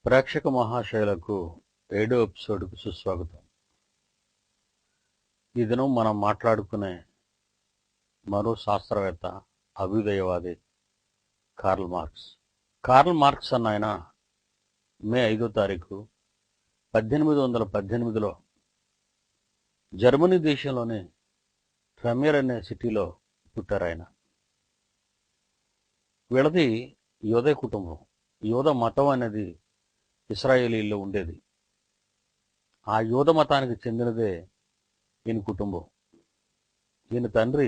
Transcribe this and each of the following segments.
ప్రేక్షక మహాశయులకు 7వ ఎపిసోడ్కు సుస్వాగతం. ఈ దినం మనం మాట్లాడుకునే మరో శాస్త్రవేత్త, అభ్యుదయవాది కార్ల్ మార్క్స్. కార్ల్ మార్క్స్ అన్న ఆయన మే 5వ తారీఖు 1818లో జర్మనీ దేశంలోని ట్రెమియర్ అనే సిటీలో పుట్టారు. ఆయన వీళ్ళది యోధ కుటుంబం. యోధ మతం అనేది ఇస్రాయేలీల్లో ఉండేది. ఆ యోధ మతానికి చెందినదే ఈయన కుటుంబం. ఈయన తండ్రి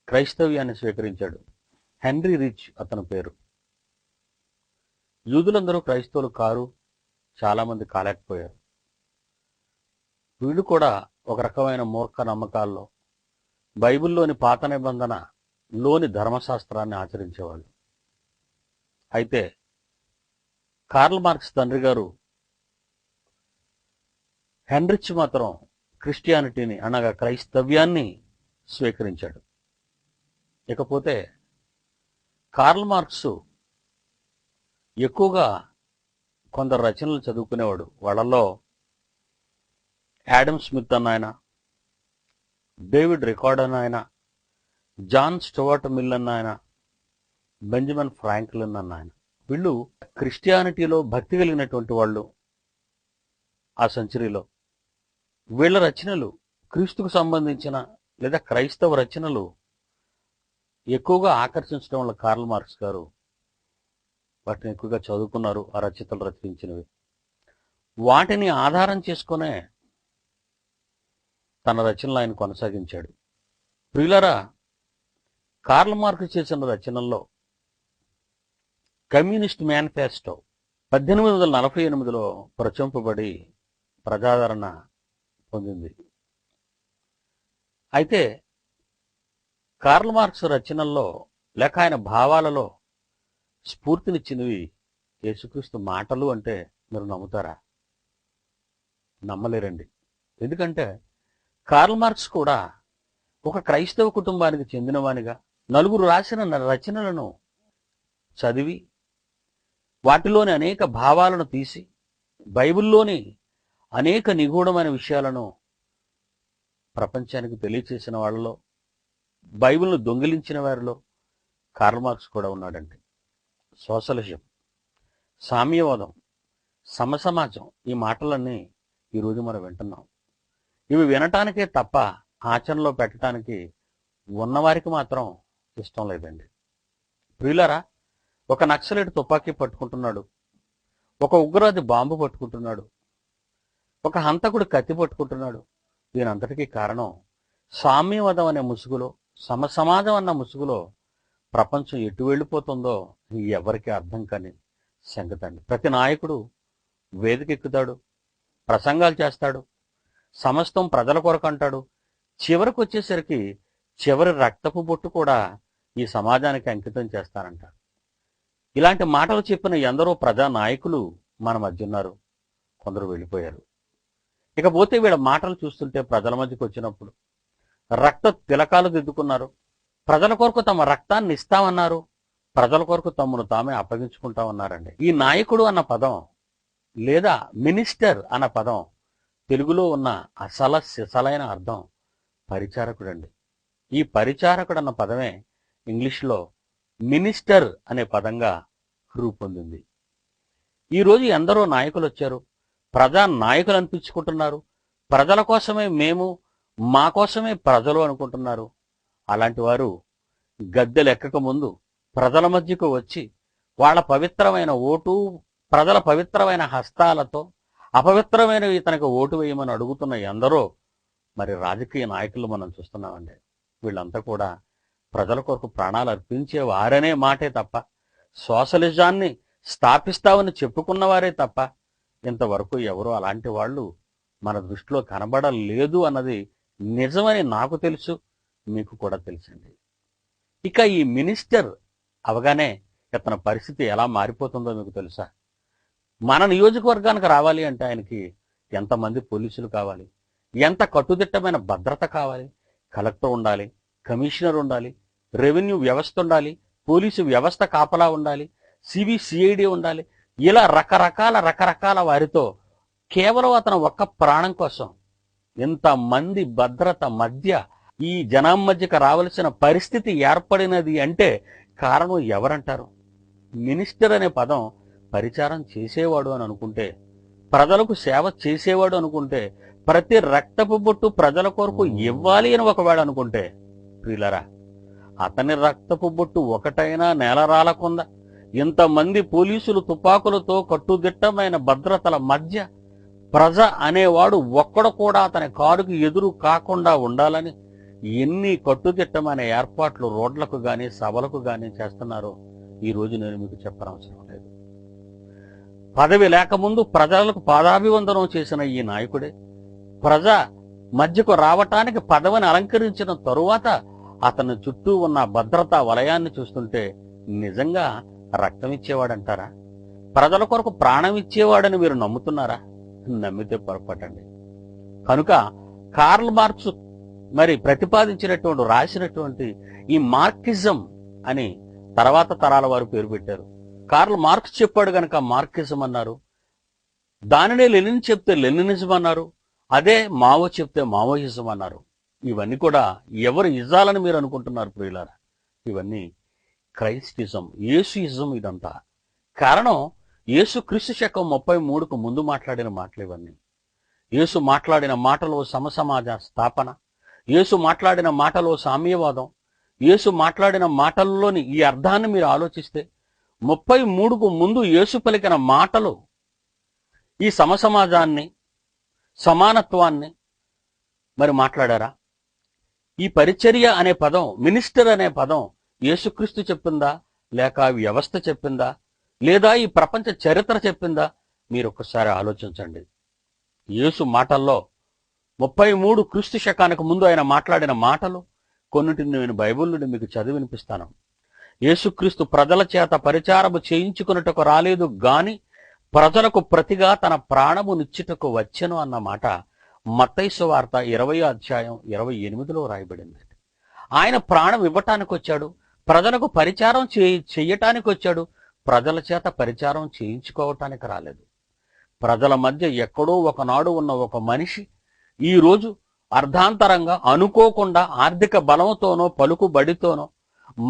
క్రైస్తవ్యాన్ని స్వీకరించాడు. హెన్రీ రిచ్ అతని పేరు. యూదులందరూ క్రైస్తవులు కారు, చాలామంది కాలేకపోయారు. వీళ్ళు కూడా ఒక రకమైన మూర్ఖ నమ్మకాల్లో బైబిల్లోని పాత నిబంధనలోని ధర్మశాస్త్రాన్ని ఆచరించేవాళ్ళు. అయితే కార్ల్ మార్క్స్ తండ్రి గారు హెన్రిచ్ మాత్రం క్రిస్టియానిటీని అనగా క్రైస్తవ్యాన్ని స్వీకరించాడు. ఇకపోతే కార్ల్ మార్క్స్ ఎక్కువగా కొందరు రచనలు చదువుకునేవాడు. వాళ్ళల్లో యాడమ్ స్మిత్ అన్న ఆయన, డేవిడ్ రికార్డ్ అన్న ఆయన, జాన్ స్టువర్ట్ మిల్ అన్న ఆయన, బెంజమిన్ ఫ్రాంక్లిన్ అన్న ఆయన. వీళ్ళు క్రిస్టియానిటీలో భక్తి కలిగినటువంటి వాళ్ళు. ఆ సెంచరీలో వీళ్ళ రచనలు క్రీస్తుకు సంబంధించిన లేదా క్రైస్తవ రచనలు ఎక్కువగా ఆకర్షించడం వల్ల కార్ల్ మార్క్స్ గారు వాటిని ఎక్కువగా చదువుకున్నారు. ఆ రచయితలు రచించినవి వాటిని ఆధారం చేసుకునే తన రచనలు ఆయన కొనసాగించాడు. ప్రియులారా, కార్ల్ మార్క్స్ చేసిన రచనల్లో కమ్యూనిస్ట్ మేనిఫెస్టో 1848లో ప్రచురింపబడి ప్రజాదరణ పొందింది. అయితే కార్ల్ మార్క్స్ రచనల్లో లేక ఆయన భావాలలో స్ఫూర్తినిచ్చినవి యేసుక్రీస్తు మాటలు అంటే మీరు నమ్ముతారా? నమ్మలేరండి. ఎందుకంటే కార్ల్ మార్క్స్ కూడా ఒక క్రైస్తవ కుటుంబానికి చెందినవానిగా నలుగురు రాసిన రచనలను చదివి వాటిలోని అనేక భావాలను తీసి బైబిల్లోని అనేక నిగూఢమైన విషయాలను ప్రపంచానికి తెలియచేసిన వాళ్ళలో, బైబిల్ను దొంగిలించిన వారిలో కార్ల్ మార్క్స్ కూడా ఉన్నాడండి. సోషలిజం, సామ్యవాదం, సమసమాజం, ఈ మాటలన్నీ ఈరోజు మనం వింటున్నాం. ఇవి వినటానికే తప్ప ఆచరణలో పెట్టడానికి ఉన్నవారికి మాత్రం ఇష్టం లేదండి. ప్రియులారా, ఒక నక్సలైట్ తుపాకీ పట్టుకుంటున్నాడు, ఒక ఉగ్రవాది బాంబు పట్టుకుంటున్నాడు, ఒక హంతకుడు కత్తి పట్టుకుంటున్నాడు. దీనంతటికీ కారణం సామ్యవాదం అనే ముసుగులో, సమసమాజం అన్న ముసుగులో ప్రపంచం ఎటు వెళ్ళిపోతుందో ఎవరికి అర్థం కాని సంగతి అండి. ప్రతి నాయకుడు వేదిక ఎక్కుతాడు, ప్రసంగాలు చేస్తాడు, సమస్తం ప్రజల కొరకు అంటాడు. చివరికి వచ్చేసరికి చివరి రక్తపు బొట్టు కూడా ఈ సమాజానికి అంకితం చేస్తారంటారు. ఇలాంటి మాటలు చెప్పిన ఎందరో ప్రజా నాయకులు మన మధ్య ఉన్నారు. కొందరు వెళ్ళిపోయారు. ఇకపోతే వీళ్ళ మాటలు చూస్తుంటే ప్రజల మధ్యకు వచ్చినప్పుడు రక్త తిలకాలు దిద్దుకున్నారు. ప్రజల కొరకు తమ రక్తాన్ని ఇస్తామన్నారు. ప్రజల కొరకు తమను తామే అప్పగించుకుంటామన్నారండి. ఈ నాయకుడు అన్న పదం లేదా మినిస్టర్ అన్న పదం తెలుగులో ఉన్న సిసలైన అర్థం పరిచారకుడు అండి. ఈ పరిచారకుడు అన్న పదమే ఇంగ్లీష్లో మినిస్టర్ అనే పదంగా రూపొందింది. ఈరోజు ఎందరో నాయకులు వచ్చారు, ప్రజా నాయకులు అనిపించుకుంటున్నారు. ప్రజల కోసమే మేము, మా కోసమే ప్రజలు అనుకుంటున్నారు. అలాంటి వారు గద్దెలెక్కక ముందు ప్రజల మధ్యకు వచ్చి వాళ్ళ పవిత్రమైన ఓటు, ప్రజల పవిత్రమైన హస్తాలతో అపవిత్రమైనవి ఇతనికి ఓటు వేయమని అడుగుతున్న ఎందరో మరి రాజకీయ నాయకులు మనం చూస్తున్నామండి. వీళ్ళంతా కూడా ప్రజల కొరకు ప్రాణాలు అర్పించే వారనే మాటే తప్ప, సోషలిజాన్ని స్థాపిస్తామని చెప్పుకున్నవారే తప్ప ఇంతవరకు ఎవరో అలాంటి వాళ్ళు మన దృష్టిలో కనబడలేదు అన్నది నిజమని నాకు తెలుసు, మీకు కూడా తెలుసండి. ఇక ఈ మినిస్టర్ అవగానే ఇతని పరిస్థితి ఎలా మారిపోతుందో మీకు తెలుసా? మన నియోజకవర్గానికి రావాలి అంటే ఆయనకి ఎంతమంది పోలీసులు కావాలి, ఎంత కట్టుదిట్టమైన భద్రత కావాలి. కలెక్టర్ ఉండాలి, కమిషనర్ ఉండాలి, రెవెన్యూ వ్యవస్థ ఉండాలి, పోలీసు వ్యవస్థ కాపలా ఉండాలి, సిబిసిఐడి ఉండాలి. ఇలా రకరకాల వారితో కేవలం అతను ఒక్క ప్రాణం కోసం ఇంతమంది భద్రత మధ్య ఈ జనం మధ్యకు రావలసిన పరిస్థితి ఏర్పడినది అంటే కారణం ఎవరంటారు? మినిస్టర్ అనే పదం పరిచారం చేసేవాడు అని అనుకుంటే, ప్రజలకు సేవ చేసేవాడు అనుకుంటే, ప్రతి రక్తపు బొట్టు ప్రజల కొరకు ఇవ్వాలి అని ఒకవేళ అనుకుంటే, ప్రియులరా, అతని రక్తపు బొట్టు ఒకటైనా నేల రాలకుండా ఇంతమంది పోలీసులు తుపాకులతో కట్టుదిట్టమైన భద్రతల మధ్య ప్రజ అనేవాడు ఒక్కడు కూడా అతని కారుకు ఎదురు కాకుండా ఉండాలని ఎన్ని కట్టుదిట్టమైన ఏర్పాట్లు రోడ్లకు గాని సభలకు గాని చేస్తున్నారో ఈ రోజు నేను మీకు చెప్పనవసరం లేదు. పదవి లేకముందు ప్రజలకు పాదాభివందనం చేసిన ఈ నాయకుడే ప్రజ మధ్యకు రావటానికి పదవిని అలంకరించిన తరువాత అతని చుట్టూ ఉన్న భద్రతా వలయాన్ని చూస్తుంటే నిజంగా రక్తం ఇచ్చేవాడంటారా? ప్రజల కొరకు ప్రాణం ఇచ్చేవాడని మీరు నమ్ముతున్నారా? నమ్మితే పొరపాటండి. కనుక కార్ల్ మార్క్స్ మరి ప్రతిపాదించినటువంటి రాసినటువంటి ఈ మార్కిజం అని తర్వాత తరాల వారు పేరు పెట్టారు. కార్ల్ మార్క్స్ చెప్పాడు గనక మార్కిజం అన్నారు. దానినే లెనిన్ చెప్తే లెనినిజం అన్నారు. అదే మావో చెప్తే మావోయిజం అన్నారు. ఇవన్నీ కూడా ఎవరు ఇజాలని మీరు అనుకుంటున్నారు ప్రియులారా? ఇవన్నీ క్రైస్టిజం, యేసుయిజం. ఇదంతా కారణం యేసు క్రీస్తు శకం 33కు ముందు మాట్లాడిన మాటలు ఇవన్నీ. యేసు మాట్లాడిన మాటలో సమసమాజ స్థాపన, యేసు మాట్లాడిన మాటలో సామ్యవాదం, యేసు మాట్లాడిన మాటల్లోని ఈ అర్థాన్ని మీరు ఆలోచిస్తే 33కు ముందు యేసు పలికిన మాటలు ఈ సమసమాజాన్ని, సమానత్వాన్ని మరి మాట్లాడారా? ఈ పరిచర్య అనే పదం, మినిస్టర్ అనే పదం యేసుక్రీస్తు చెప్పిందా, లేక వ్యవస్థ చెప్పిందా, లేదా ఈ ప్రపంచ చరిత్ర చెప్పిందా? మీరు ఒక్కసారి ఆలోచించండి. యేసు మాటల్లో 33 క్రీస్తు శకానికి ముందు ఆయన మాట్లాడిన మాటలు కొన్నిటిని నేను బైబిల్ నుండి మీకు చదివి వినిపిస్తాను. యేసుక్రీస్తు ప్రజల చేత పరిచారము చేయించుకున్నటకు రాలేదు గాని ప్రజలకు ప్రతిగా తన ప్రాణము నిచ్చుటకు వచ్చెను అన్న మాట మత్తయి సువార్త 20వ అధ్యాయం 28లో రాయబడింది. ఆయన ప్రాణం ఇవ్వటానికి వచ్చాడు, ప్రజలకు పరిచారం చెయ్యటానికి వచ్చాడు, ప్రజల చేత పరిచారం చేయించుకోవటానికి రాలేదు. ప్రజల మధ్య ఎక్కడో ఒకనాడు ఉన్న ఒక మనిషి ఈ రోజు అర్ధాంతరంగా అనుకోకుండా ఆర్థిక బలంతోనో పలుకుబడితోనో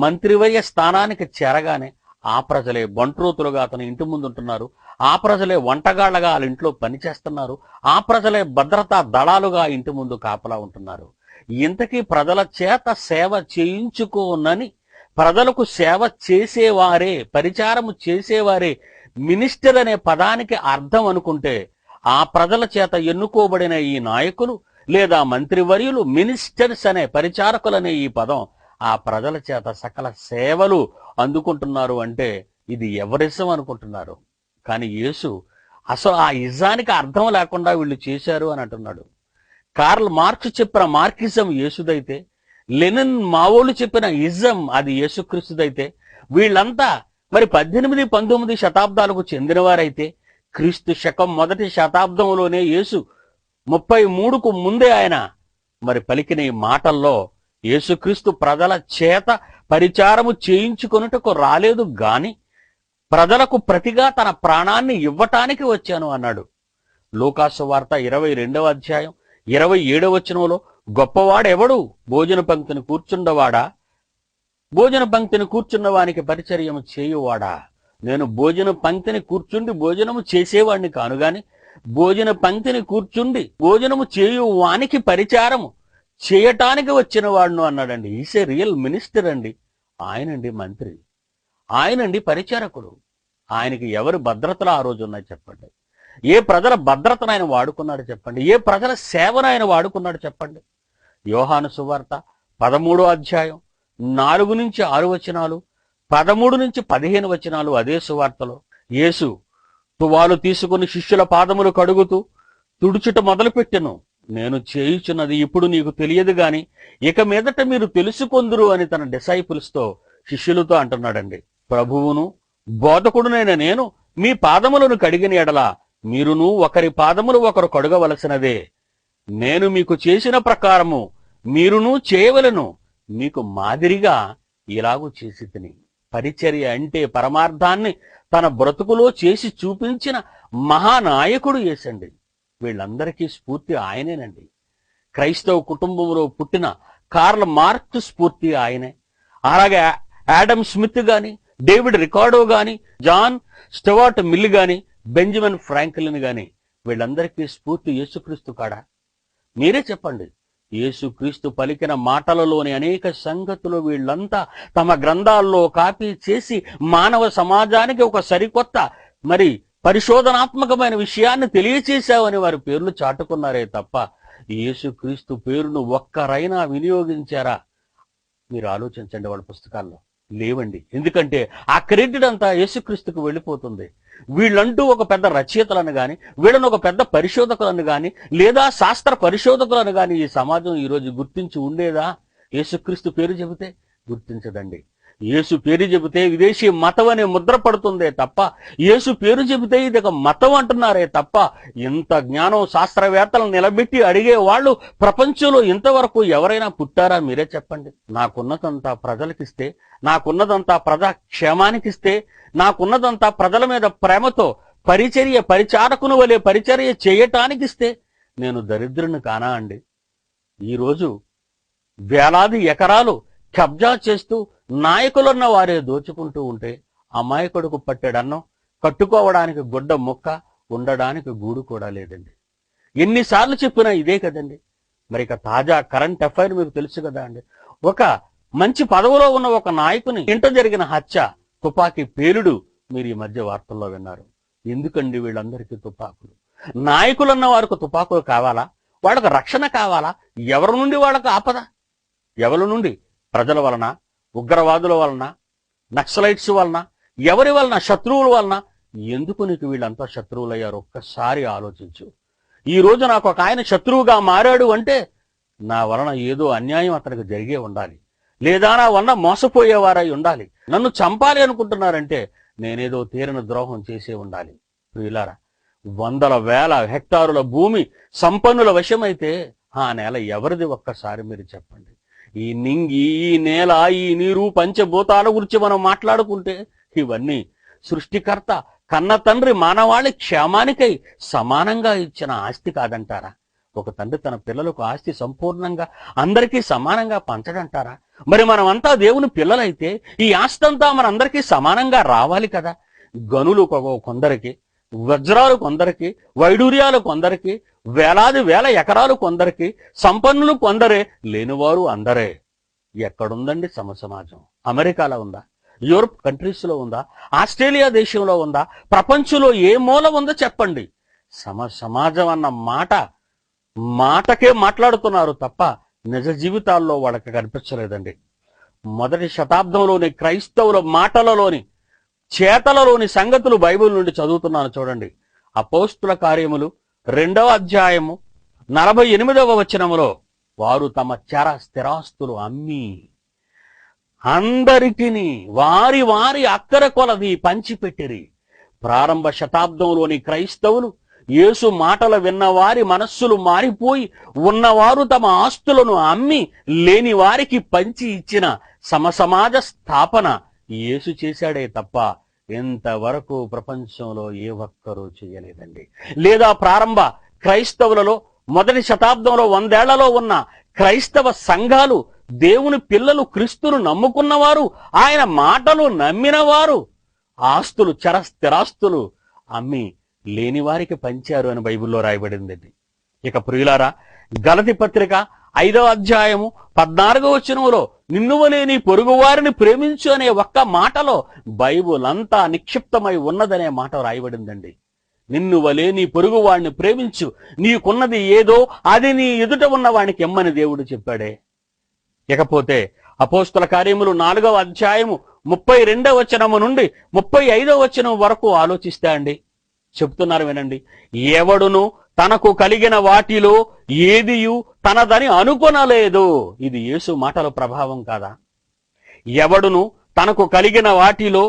మంత్రివర్య స్థానానికి చేరగానే ఆ ప్రజలే బంట్రోతులుగా అతని ఇంటి ముందు ఉంటున్నారు, ఆ ప్రజలే వంటగాళ్లగా వాళ్ళ ఇంట్లో పనిచేస్తున్నారు, ఆ ప్రజలే భద్రతా దళాలుగా ఇంటి ముందు కాపలా ఉంటున్నారు. ఇంతకీ ప్రజల చేత సేవ చేయించుకోనని ప్రజలకు సేవ చేసేవారే, పరిచారము చేసేవారే మినిస్టర్ అనే పదానికి అర్థం అనుకుంటే, ఆ ప్రజల చేత ఎన్నుకోబడిన ఈ నాయకులు లేదా మంత్రివర్యులు మినిస్టర్స్ అనే పరిచారకులనే ఈ పదం ఆ ప్రజల చేత సకల సేవలు అందుకుంటున్నారు అంటే ఇది ఎవరిసం అనుకుంటున్నారు. కానీ యేసు అసలు ఆ ఇజానికి అర్థం లేకుండా వీళ్ళు చేశారు అని అంటున్నాడు. కార్ల్ మార్క్స్ చెప్పిన మార్కిజం యేసుదైతే, లెనిన్ మావోలు చెప్పిన ఇజం అది యేసుక్రీస్తుదైతే, వీళ్ళంతా మరి 18, 19 శతాబ్దాలకు చెందినవారైతే, క్రీస్తు శకం 1వ శతాబ్దంలోనే యేసు 33కు ముందే ఆయన మరి పలికిన ఈ మాటల్లో యేసుక్రీస్తు ప్రజల చేత పరిచారము చేయించుకొనుటకు రాలేదు గాని ప్రజలకు ప్రతిగా తన ప్రాణాన్ని ఇవ్వటానికి వచ్చాను అన్నాడు. లూకాసు వార్త 22వ అధ్యాయం 27వ వచనంలో గొప్పవాడెవడు? భోజన పంక్తిని కూర్చుండవాడా? భోజన పంక్తిని కూర్చున్న వానికి పరిచర్యము చేయువాడా? నేను భోజన పంక్తిని కూర్చుండి భోజనము చేసేవాడిని కాను గాని భోజన పంక్తిని కూర్చుండి భోజనము చేయు వానికి పరిచారము చేయటానికి వచ్చిన వాడును అన్నాడండి. ఈస్ ఏ రియల్ మినిస్టర్ అండి. ఆయనండి మంత్రి, ఆయనండి పరిచారకుడు. ఆయనకి ఎవరు భద్రతలు ఆ రోజు ఉన్నాయి చెప్పండి? ఏ ప్రజల భద్రతను ఆయన వాడుకున్నాడు చెప్పండి? ఏ ప్రజల సేవను ఆయన వాడుకున్నాడు చెప్పండి? యోహాను సువార్త 13వ అధ్యాయం 4 నుంచి 6 వచనాలు, 13 నుంచి 15 వచనాలు అదే సువార్తలో యేసు తువాలు తీసుకుని శిష్యుల పాదములు కడుగుతూ తుడుచుట మొదలుపెట్టెను. నేను చేయుచున్నది ఇప్పుడు నీకు తెలియదు గాని ఇక మీదట మీరు తెలుసుకొందురు అని తన డిసైపుల్స్తో, శిష్యులతో అంటున్నాడండి. ప్రభువును బోధకుడునైన నేను మీ పాదములను కడిగిన ఎడల మీరును ఒకరి పాదములు ఒకరు కడుగవలసినదే. నేను మీకు చేసిన ప్రకారము మీరును చేయవలెను. మీకు మాదిరిగా ఇలాగూ చేసి తిని. పరిచర్య అంటే పరమార్థాన్ని తన బ్రతుకులో చేసి చూపించిన మహానాయకుడు యేసండి. వీళ్ళందరికీ స్ఫూర్తి ఆయనేనండి. క్రైస్తవ కుటుంబంలో పుట్టిన కార్ల్ మార్క్స్ స్ఫూర్తి ఆయనే. అలాగే యాడమ్ స్మిత్ గాని, డేవిడ్ రికార్డో గాని, జాన్ స్టెవార్ట్ మిల్ గాని, బెంజమిన్ ఫ్రాంక్లిన్ గాని, వీళ్ళందరికీ స్ఫూర్తి యేసుక్రీస్తు కాడా? మీరే చెప్పండి. యేసుక్రీస్తు పలికిన మాటలలోని అనేక సంగతులు వీళ్ళంతా తమ గ్రంథాల్లో కాపీ చేసి మానవ సమాజానికి ఒక సరికొత్త పరిశోధనాత్మకమైన విషయాన్ని తెలియచేశావని వారి పేర్లు చాటుకున్నారే తప్ప యేసుక్రీస్తు పేరును ఒక్కరైనా వినియోగించారా? మీరు ఆలోచించండి. వాళ్ళ పుస్తకాల్లో లేవండి. ఎందుకంటే ఆ క్రెడిట్ అంతా యేసుక్రీస్తుకు వెళ్ళిపోతుంది. వీళ్ళంటూ ఒక పెద్ద రచయితలను గాని, వీళ్ళను ఒక పెద్ద పరిశోధకులను గాని, లేదా శాస్త్ర పరిశోధకులను గాని ఈ సమాజం ఈరోజు గుర్తించి ఉండేదా? యేసుక్రీస్తు పేరు చెబితే గుర్తించదండి. యేసు పేరు చెబితే విదేశీ మతం అనే ముద్ర పడుతుందే తప్ప, యేసు పేరు చెబితే ఇది ఒక మతం అంటున్నారే తప్ప, ఇంత జ్ఞానం శాస్త్రవేత్తలను నిలబెట్టి అడిగే వాళ్ళు ప్రపంచంలో ఇంతవరకు ఎవరైనా పుట్టారా? మీరే చెప్పండి. నాకున్నదంతా ప్రజలకిస్తే, నాకున్నదంతా ప్రజా క్షేమానికిస్తే, నాకున్నదంతా ప్రజల మీద ప్రేమతో పరిచారకుని వలె పరిచర్య చేయటానికిస్తే నేను దరిద్రుని కానా అండి? ఈరోజు వేలాది ఎకరాలు కబ్జా చేస్తూ నాయకులున్న వారే దోచుకుంటూ ఉంటే అమాయకుడుకు పట్టెడన్నం, కట్టుకోవడానికి గుడ్డ ముక్క, ఉండడానికి గూడు కూడా లేదండి. ఎన్నిసార్లు చెప్పినా ఇదే కదండి. మరి ఇక తాజా కరెంట్ అఫైర్ మీకు తెలుసు కదా అండి. ఒక మంచి పదవిలో ఉన్న ఒక నాయకుని ఇంట జరిగిన హత్య, తుపాకీ పేలుడు మీరు ఈ మధ్య వార్తల్లో విన్నారు. ఎందుకండి వీళ్ళందరికీ తుపాకులు? నాయకులన్న వారికి తుపాకులు కావాలా? వాళ్ళకు రక్షణ కావాలా? ఎవరి నుండి వాళ్ళకు ఆపద? ఎవరి నుండి? ప్రజల వలన, ఉగ్రవాదుల వలన, నక్సలైట్స్ వలన, ఎవరి వలన? శత్రువుల వలన. ఎందుకు నీకు వీళ్ళంతా శత్రువులయ్యారు? ఒక్కసారి ఆలోచించు. ఈ రోజు నాకు ఒక ఆయన శత్రువుగా మారాడు అంటే నా వలన ఏదో అన్యాయం అతనికి జరిగే ఉండాలి, లేదా నా వలన మోసపోయేవారై ఉండాలి. నన్ను చంపాలి అనుకుంటున్నారంటే నేనేదో తీరని ద్రోహం చేసే ఉండాలి. ప్రియులారా, వందల వేల హెక్టారుల భూమి సంపన్నుల వశమైతే ఆ నేల ఎవరిది? ఒక్కసారి మీరు చెప్పండి. ఈ నింగి, ఈ నేల, ఈ నీరు, పంచభూతాల గురించి మనం మాట్లాడుకుంటే ఇవన్నీ సృష్టికర్త కన్న తండ్రి మానవాళి క్షేమానికై సమానంగా ఇచ్చిన ఆస్తి కాదంటారా? ఒక తండ్రి తన పిల్లలకు ఆస్తి సంపూర్ణంగా అందరికీ సమానంగా పంచడంటారా? మరి మనమంతా దేవుని పిల్లలైతే ఈ ఆస్తి అంతా మనందరికీ సమానంగా రావాలి కదా. గనులు కొందరికి, వజ్రాలు కొందరికి, వైడూర్యాలు కొందరికి, వేలాది వేల ఎకరాలు కొందరికి, సంపన్నులు కొందరే, లేనివారు అందరే. ఎక్కడుందండి సమసమాజం? అమెరికాలో ఉందా? యూరోప్ కంట్రీస్ లో ఉందా? ఆస్ట్రేలియా దేశంలో ఉందా? ప్రపంచంలో ఏ మూల ఉందో చెప్పండి. సమాజం అన్న మాటకే మాట్లాడుతున్నారు తప్ప నిజ జీవితాల్లో వాళ్ళకి కనిపించలేదండి. మొదటి శతాబ్దంలోని క్రైస్తవుల మాటలలోని, చేతలలోని సంగతులు బైబిల్ నుండి చదువుతున్నాను చూడండి. అపోస్తుల కార్యములు 2వ అధ్యాయము 48వ వచనములో, వారు తమ చర స్థిరాస్తులు అమ్మి అందరికిని వారి వారి అక్కర కొలది పంచిపెట్టిరి. ప్రారంభ శతాబ్దంలోని క్రైస్తవులు యేసు మాటలు విన్న వారి మనస్సులు మారిపోయి ఉన్నవారు తమ ఆస్తులను అమ్మి లేని వారికి పంచి ఇచ్చిన సమసమాజ స్థాపన యేసు చేశాడే తప్ప ఇంతవరకు ప్రపంచంలో ఏ ఒక్కరూ చేయలేదండి. లేదా ప్రారంభ క్రైస్తవులలో మొదటి శతాబ్దంలో 100 ఏళ్లలో ఉన్న క్రైస్తవ సంఘాలు, దేవుని పిల్లలు, క్రీస్తును నమ్ముకున్నవారు, ఆయన మాటలు నమ్మినవారు ఆస్తులు, చర స్థిరాస్తులు అమ్మి లేని వారికి పంచారు అని బైబిల్లో రాయబడిందండి. ఇక ప్రియులారా, గలతీ పత్రిక 5వ అధ్యాయము 14వ వచనములో నిన్ను వలె నీ పొరుగు వారిని ప్రేమించు అనే ఒక్క మాటలో బైబిల్ అంతా నిక్షిప్తమై ఉన్నదనే మాట రాయబడిందండి. నిన్ను వలె నీ పొరుగు వాడిని ప్రేమించు, నీకున్నది ఏదో అది నీ ఎదుట ఉన్న వానికి ఇమ్మని దేవుడు చెప్పాడే. ఇకపోతే అపోస్తుల కార్యములు 4వ అధ్యాయము 32వ వచనము నుండి 35వ వచనం వరకు ఆలోచిస్తే అండి, చెప్తున్నారు వినండి. ఎవడును తనకు కలిగిన వాటిలో ఏదియు తనదని అనుకొనలేదు. ఇది యేసు మాటల ప్రభావం కాదా? ఎవడును తనకు కలిగిన వాటిలో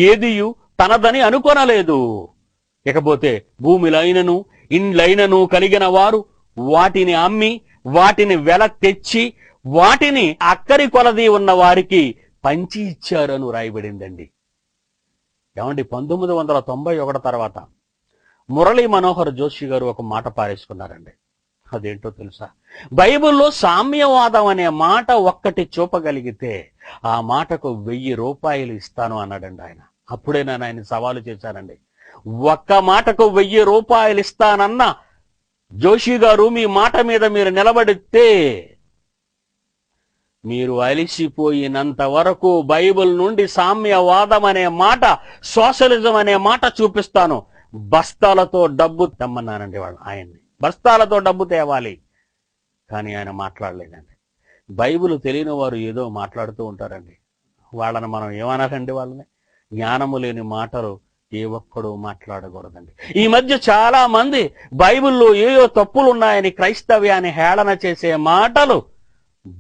ఏదియు తనదని అనుకొనలేదు. ఇకపోతే భూమిలైనను ఇండ్లైనను కలిగిన వారు వాటిని అమ్మి వాటిని వెల తెచ్చి వాటిని అక్కరి కొలది ఉన్న వారికి పంచి ఇచ్చారు అని రాయబడిందండి. ఏమండి, 1991 తర్వాత మురళీ మనోహర్ జోషి గారు ఒక మాట పారేసుకున్నారండి. అదేంటో తెలుసా? బైబిల్లో సామ్యవాదం అనే మాట ఒక్కటి చూపగలిగితే ఆ మాటకు 1000 రూపాయలు ఇస్తాను అన్నాడండి ఆయన. అప్పుడే నేను ఆయన సవాలు చేశానండి. ఒక్క మాటకు 1000 రూపాయలు ఇస్తానన్న జోషి గారు, మీ మాట మీద మీరు నిలబడితే మీరు అలిసిపోయినంత వరకు బైబిల్ నుండి సామ్యవాదం అనే మాట, సోషలిజం అనే మాట చూపిస్తాను. బస్తాలతో డబ్బు తెమ్మన్నానండి ఆయన్ని. బస్తాలతో డబ్బు తేవాలి. కానీ ఆయన మాట్లాడలేదండి. బైబిల్ తెలియని వారు ఏదో మాట్లాడుతూ ఉంటారండి. వాళ్ళని మనం ఏమనాలండి? వాళ్ళని జ్ఞానము లేని మాటలు ఏ ఒక్కడూ మాట్లాడకూడదండి. ఈ మధ్య చాలా మంది బైబిల్లో ఏయో తప్పులు ఉన్నాయని క్రైస్తవ్యాన్ని హేళన చేసే మాటలు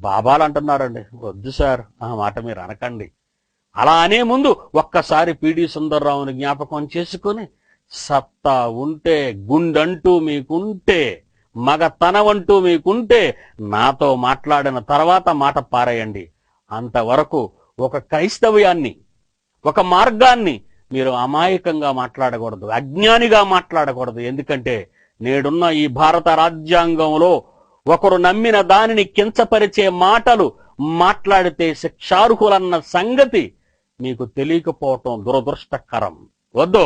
బాబాలు అంటున్నారండి. వద్దు సార్, ఆ మాట మీరు అనకండి. అలా అనే ముందు ఒక్కసారి పిడి సుందర్రావుని జ్ఞాపకం చేసుకుని, సత్తా ఉంటే, గుండంటూ మీకుంటే, మగతనవంటూ మీకుంటే నాతో మాట్లాడిన తర్వాత మాట పారేయండి. అంతవరకు ఒక క్రైస్తవ్యాన్ని, ఒక మార్గాన్ని మీరు అమాయకంగా మాట్లాడకూడదు, అజ్ఞానిగా మాట్లాడకూడదు. ఎందుకంటే నేడున్న ఈ భారత రాజ్యాంగంలో ఒకరు నమ్మిన దానిని కించపరిచే మాటలు మాట్లాడితే శిక్షార్హులన్న సంగతి మీకు తెలియకపోవటం దురదృష్టకరం. వద్దు,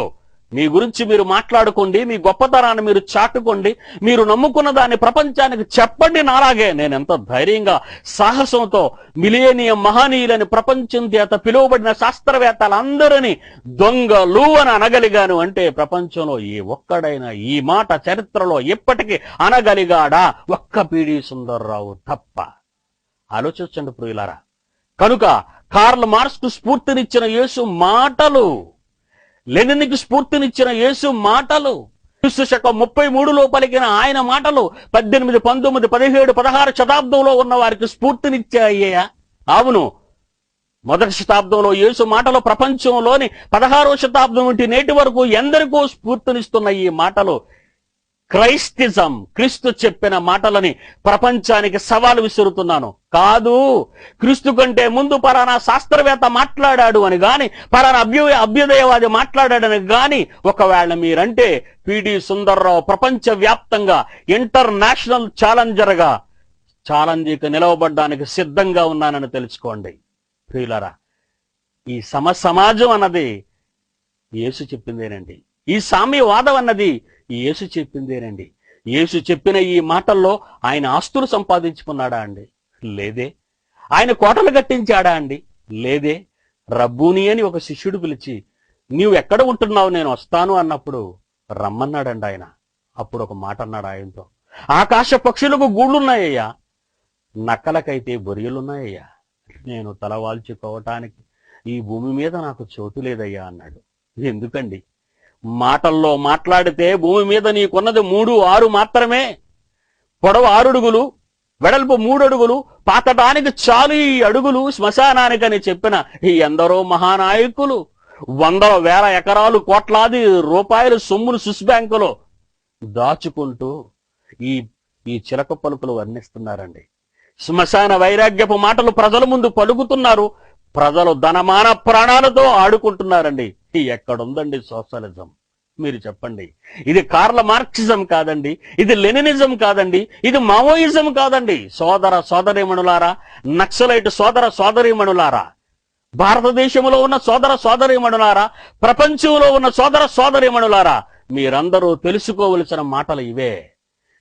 మీ గురించి మీరు మాట్లాడుకోండి, మీ గొప్పతనాన్ని మీరు చాటుకోండి, మీరు నమ్ముకున్న దాన్ని ప్రపంచానికి చెప్పండి. నాలాగే నేను ఎంత ధైర్యంగా, సాహసంతో మిలేనియం మహనీయులని ప్రపంచం చేత పిలువబడిన శాస్త్రవేత్తలందరినీ దొంగలు అని అనగలిగాను అంటే ప్రపంచంలో ఏ ఒక్కడైనా ఈ మాట చరిత్రలో ఎప్పటికీ అనగలిగాడా? ఒక్క పిడి సుందర్రావు తప్ప. ఆలోచించండి ప్రియులారా. కనుక కార్ల్ మార్క్స్ కు స్ఫూర్తినిచ్చిన యేసు మాటలు, లెనిన్కి స్ఫూర్తినిచ్చిన యేసు మాటలు, క్రీస్తు శకం 33లో పలికిన ఆయన మాటలు 18, 19, 17, 16 శతాబ్దంలో ఉన్న వారికి స్ఫూర్తినిచ్చాయ్యా? అవును. మొదటి శతాబ్దంలో యేసు మాటలు ప్రపంచంలోని 16వ శతాబ్దం నుండి నేటి వరకు ఎందరికో స్ఫూర్తినిస్తున్న ఈ మాటలు క్రైస్తిజం, క్రీస్తు చెప్పిన మాటలని ప్రపంచానికి సవాలు విసురుతున్నాను. కాదు, క్రీస్తు కంటే ముందు పలానా శాస్త్రవేత్త మాట్లాడాడు అని గాని, పలానా అభ్యుదయవాది మాట్లాడాడని గాని ఒకవేళ మీరంటే పిడి సుందర్రావు ప్రపంచవ్యాప్తంగా ఇంటర్నేషనల్ ఛాలెంజర్గా ఛాలెంజ్కి నిలవబడ్డానికి సిద్ధంగా ఉన్నానని తెలుసుకోండి. ప్రియులారా, ఈ సమాజం అన్నది యేసు చెప్పిందేనండి. ఈ సామ్యవాదం అన్నది యేసు చెప్పిందేనండి. యేసు చెప్పిన ఈ మాటల్లో ఆయన ఆస్తులు సంపాదించుకున్నాడా అండి? లేదే. ఆయన కోటలు కట్టించాడా అండి? లేదే. రబ్బూని అని ఒక శిష్యుడు పిలిచి, నీవు ఎక్కడ ఉంటున్నావు, నేను వస్తాను అన్నప్పుడు రమ్మన్నాడండి ఆయన. అప్పుడు ఒక మాట అన్నాడు ఆయనతో, ఆకాశ పక్షులకు గూళ్ళున్నాయ్యా, నక్కలకైతే బొరియలున్నాయ్యా, నేను తలవాల్చుకోవటానికి ఈ భూమి మీద నాకు చోటు లేదయ్యా అన్నాడు. ఎందుకండి? మాటల్లో మాట్లాడితే భూమి మీద నీకున్నది 3, 6 మాత్రమే. పొడవు 6 అడుగులు, వెడల్పు 3 అడుగులు, పాతటానికి చాలు ఈ అడుగులు శ్మశానానికని చెప్పిన ఈ ఎందరో మహానాయకులు 100 వేల ఎకరాలు, కోట్లాది రూపాయలు సొమ్మును స్విస్ బ్యాంకులో దాచుకుంటూ ఈ చిలక పలుకులు వర్ణిస్తున్నారండి. శ్మశాన వైరాగ్యపు మాటలు ప్రజల ముందు పలుకుతున్నారు. ప్రజలు ధనమాన ప్రాణాలతో ఆడుకుంటున్నారండి. ఎక్కడుందండి సోషలిజం? మీరు చెప్పండి. ఇది కార్ల్ మార్క్సిజం కాదండి, ఇది లెనినిజం కాదండి, ఇది మావోయిజం కాదండి. సోదర సోదరీమణులారా, నక్సలైట్ సోదర సోదరీమణులారా, భారతదేశంలో ఉన్న సోదర సోదరీమణులారా, ప్రపంచంలో ఉన్న సోదర సోదరీమణులారా, మీరందరూ తెలుసుకోవలసిన మాటలు ఇవే.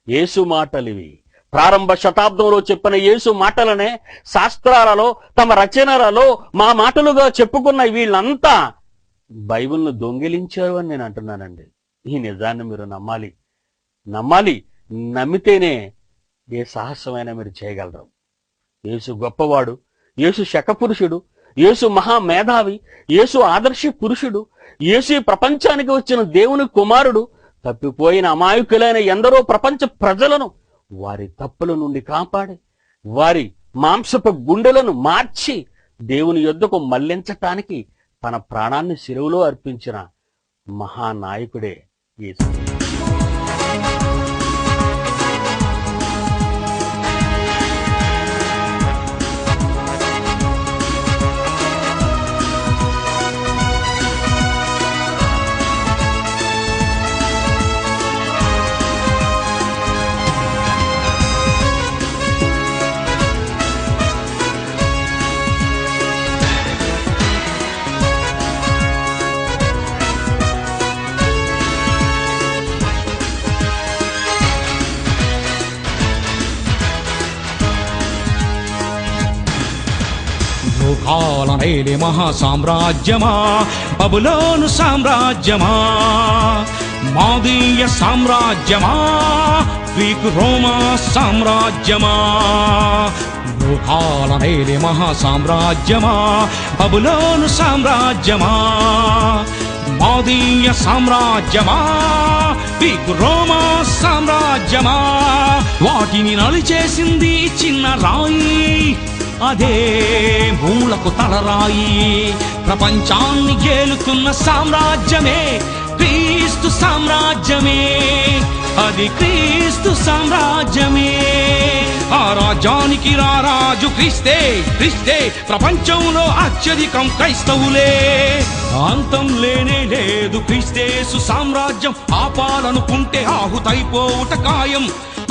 యేసు మాటలు ఇవి. ప్రారంభ శతాబ్దంలో చెప్పిన యేసు మాటలనే శాస్త్రాలలో, తమ రచనలలో మా మాటలుగా చెప్పుకున్న వీళ్ళంతా బైబిల్ను దొంగిలించారు అని నేను అంటున్నానండి. ఈ నిజాన్ని మీరు నమ్మాలి. నమ్మితేనే ఏ సాహసమైనా మీరు చేయగలరు. యేసు గొప్పవాడు, యేసు శకపురుషుడు, యేసు మహామేధావి, యేసు ఆదర్శ పురుషుడు, యేసు ప్రపంచానికి వచ్చిన దేవుని కుమారుడు. తప్పిపోయిన అమాయకులైన ఎందరో ప్రపంచ ప్రజలను వారి తప్పుల నుండి కాపాడి, వారి మాంసపు గుండెలను మార్చి దేవుని యొద్దకు మళ్లించటానికి తన ప్రాణాన్ని శిలువలో అర్పించిన మహానాయకుడే యేసు. కాలనేలే మహా సామ్రాజ్యమా, బబులోను సామ్రాజ్యమా, మాదీయ సామ్రాజ్యమా, గ్రీకు రోమా సామ్రాజ్యమా, కాలనేలే మహా సామ్రాజ్యమా, బబులోను సామ్రాజ్యమా, మాదీయ సామ్రాజ్యమా, గ్రీకు రోమా సామ్రాజ్యమా, వాటిని నలిచేసింది చిన్న రాయి, అదే మూలకు తలరాయి. ప్రపంచాన్ని గేలుతున్న సామ్రాజ్యమే క్రీస్తు సామ్రాజ్యమే, అది క్రీస్తు సామ్రాజ్యమే. ఆ రాజ్యానికి రారాజు క్రీస్తే, క్రీస్తే ప్రపంచంలో అత్యధికం క్రైస్తవులే. అంతం లేనే లేదు క్రీస్తేసు సామ్రాజ్యం, ఆపాలనుకుంటే ఆహుతైపోవుట ఖాయం.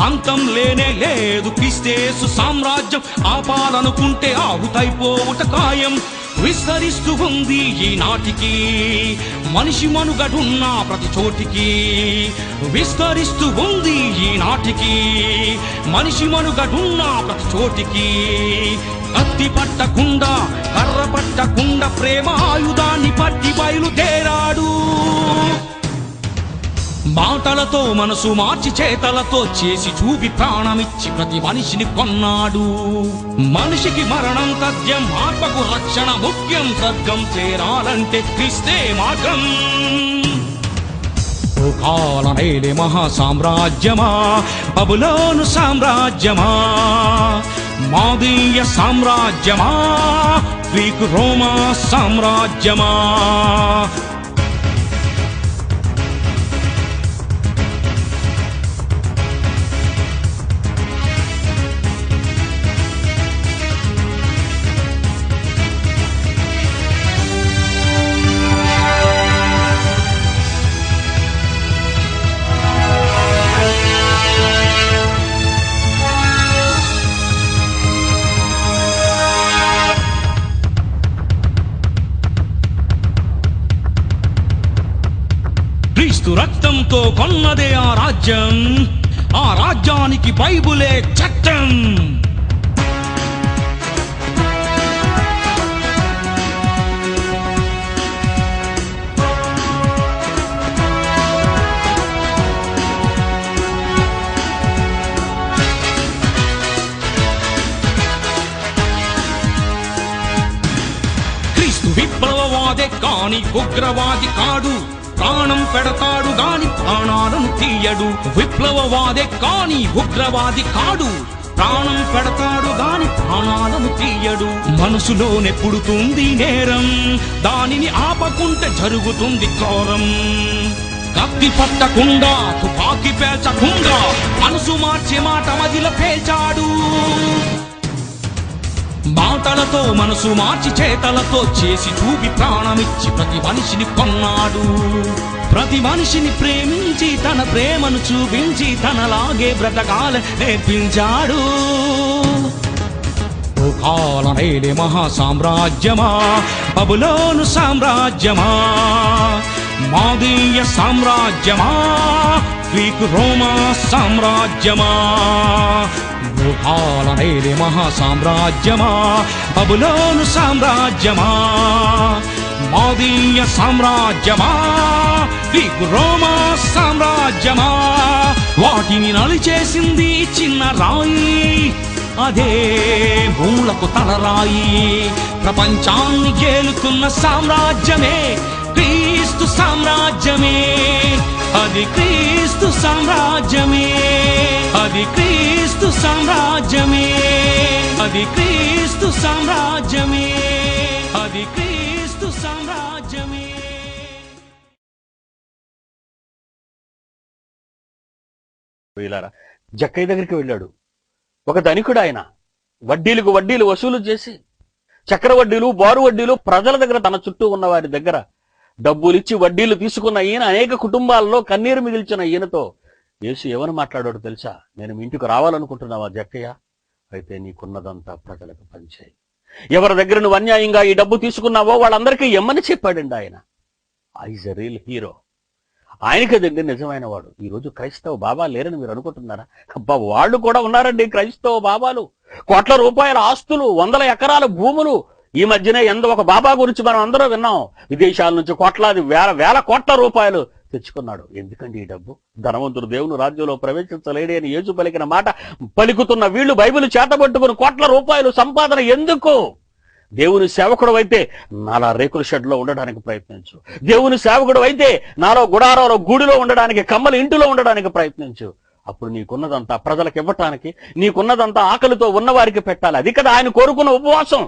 అంతం లేనే లేదు క్రీస్తేసు సామ్రాజ్యం, ఆపాలనుకుంటే ఆహుతైపోవుట ఖాయం. విస్తరిస్తూ ఉంది ఈనాటికి మనిషి మనుగడున్న ప్రతి చోటికి, విస్తరిస్తూ ఉంది ఈనాటికి మనిషి మనుగడున్న ప్రతి చోటికి. కత్తి పట్టకుండా కర్ర పట్టకుండా ప్రేమ ఆయుధాన్ని పట్టి బయలుదేరాడు. మాటలతో మనసు మార్చి చేతలతో చేసి చూపి ప్రాణమిచ్చి ప్రతి మనిషిని కొన్నాడు. మనిషికి మరణం తథ్యం, ఆత్మకు రక్షణ ముఖ్యం. స్వర్గం చేరాలంటే క్రీస్తే మార్గం. కాలనేలే మహా సామ్రాజ్యమా, బబులోను సామ్రాజ్యమా, మాదీయ సామ్రాజ్యమా, గ్రీకు రోమా సామ్రాజ్యమా, క్రీస్తు రక్తంతో కొన్నదే ఆ రాజ్యం, ఆ రాజ్యానికి బైబులే చట్టం. క్రీస్తు విప్లవవాదే కాని ఉగ్రవాది కాడు, ప్రాణం పెడతాడు గాని ప్రాణాలను తీయడు. విప్లవవాదే కాని ఉగ్రవాది కాడు, ప్రాణం పెడతాడు గాని ప్రాణాలను తీయడు. మనసులోనే పుడుతుంది నేరం, దానిని ఆపకుంటే జరుగుతుంది ఘోరం. కత్తి పట్టకుండా తుపాకి పేల్చకుండా మనసు మార్చే మాట మదిలో పేల్చాడు. మాటలతో మనసు మార్చి చేతలతో చేసి చూపి ప్రాణమిచ్చి ప్రతి మనిషిని కొన్నాడు. ప్రతి మనిషిని ప్రేమించి తన ప్రేమను చూపించి తనలాగే బ్రతకాల నేర్పించాడు. కాలనేలే మహా సామ్రాజ్యమా, బబులోను సామ్రాజ్యమా, మాదీయ సామ్రాజ్యమా, గ్రీకు రోమా సామ్రాజ్యమా, కాలనేలే మహా సామ్రాజ్యమా, బబులోను సామ్రాజ్యమా, మాదీయ సామ్రాజ్యమా, గ్రీకు రోమా సామ్రాజ్యమా, వాటిని నలిచేసింది చిన్న రాయి, అదే మూలకు తలరాయి. ప్రపంచాన్ని గేలుతున్న సామ్రాజ్యమే క్రీస్తు సామ్రాజ్యమే, అది క్రీస్తు సామ్రాజ్యమే, అది క్రీస్తు సామ్రాజ్యమే, అది క్రీస్తు సామ్రాజ్యమే, అది క్రీస్తు సామ్రాజ్యమే. వీళ్ళారా జక్కయ్య దగ్గరికి వెళ్ళాడు. ఒక ధనికుడు ఆయన, వడ్డీలకు వడ్డీలు వసూలు చేసి చక్రవడ్డీలు బారు వడ్డీలు ప్రజల దగ్గర తన చుట్టూ ఉన్న వారి దగ్గర డబ్బులిచ్చి వడ్డీలు తీసుకున్న ఈయన అనేక కుటుంబాల్లో కన్నీరు మిగిల్చిన ఈయనతో యేసు ఏమని మాట్లాడాడు తెలుసా? నేను మీ ఇంటికి రావాలనుకుంటున్నావా జక్కయ్య? అయితే నీకున్నదంతా ప్రజలకు పంచేయి. ఎవరి దగ్గర నువ్వు అన్యాయంగా ఈ డబ్బు తీసుకున్నావో వాళ్ళందరికీ ఎమ్మని చెప్పాడండి ఆయన. Is a real hero. ఆయనకదండి నిజమైన వాడు. ఈరోజు క్రైస్తవ బాబా లేరని మీరు అనుకుంటున్నారా? అబ్బా, వాళ్ళు కూడా ఉన్నారండి క్రైస్తవ బాబాలు. కోట్ల రూపాయల ఆస్తులు, 100 ఎకరాల భూములు, ఈ మధ్యనే ఒక బాబా గురించి మనం అందరూ విన్నాం. విదేశాల నుంచి కోట్లాది వేల కోట్ల రూపాయలు తెచ్చుకున్నాడు. ఎందుకండి ఈ డబ్బు? ధనవంతుడు దేవుని రాజ్యంలో ప్రవేశించలేడే అని యేసు పలికిన మాట పలుకుతున్న వీళ్ళు బైబిల్ చేతబట్టుకుని కోట్ల రూపాయలు సంపాదన ఎందుకు? దేవుని సేవకుడు అయితే నాలా రేకుల షెడ్లో ఉండడానికి ప్రయత్నించు. దేవుని సేవకుడు అయితే నాలో గుడారంలో గూడిలో ఉండడానికి, కమ్మల ఇంటిలో ఉండడానికి ప్రయత్నించు. అప్పుడు నీకున్నదంతా ప్రజలకు ఇవ్వటానికి, నీకున్నదంతా ఆకలితో ఉన్నవారికి పెట్టాలి. అది కదా ఆయన కోరుకున్న ఉపవాసం.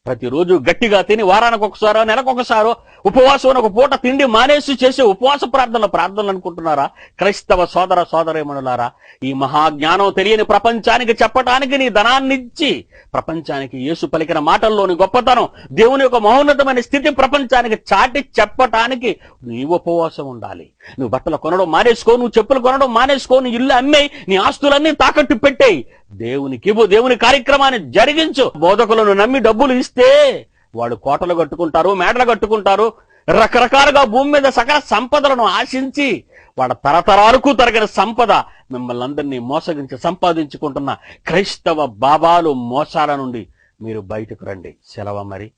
ప్రతిరోజు గట్టిగా తిని వారానికి ఒకసారో నెలకొకసారో ఉపవాసం ఒక పూట తిండి మానేసి చేసే ఉపవాస ప్రార్థనలు అనుకుంటున్నారా? క్రైస్తవ సోదర సోదరీమణులారా, ఈ మహాజ్ఞానం తెలియని ప్రపంచానికి చెప్పటానికి నీ ధనాన్నిచ్చి, ప్రపంచానికి యేసు పలికిన మాటల్లోని గొప్పతనం, దేవుని యొక్క మహోన్నతమైన స్థితి ప్రపంచానికి చాటి చెప్పటానికి నీ ఉపవాసం ఉండాలి. నువ్వు బట్టలు కొనడం మానేసుకో, నువ్వు చెప్పులు కొనడం మానేసుకో, నీ ఇల్లు అమ్మేయి, నీ ఆస్తులన్నీ తాకట్టు పెట్టేయి, దేవునికి ఇవ్వు, దేవుని కార్యక్రమాన్ని జరిగించు. బోధకులను నమ్మి డబ్బులు ఇస్తే వాళ్ళు కోటలు కట్టుకుంటారు, మేడలు కట్టుకుంటారు, రకరకాలుగా భూమి మీద సకల సంపదలను ఆశించి వాళ్ళ తరతరాలకు తరగిన సంపద మిమ్మల్ని అందరినీ మోసగించి సంపాదించుకుంటున్న క్రైస్తవ బాబాలు మోసాల నుండి మీరు బయటకు రండి. సెలవు. మరి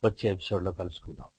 వచ్చే ఎపిసోడ్లో కలుసుకుందాం.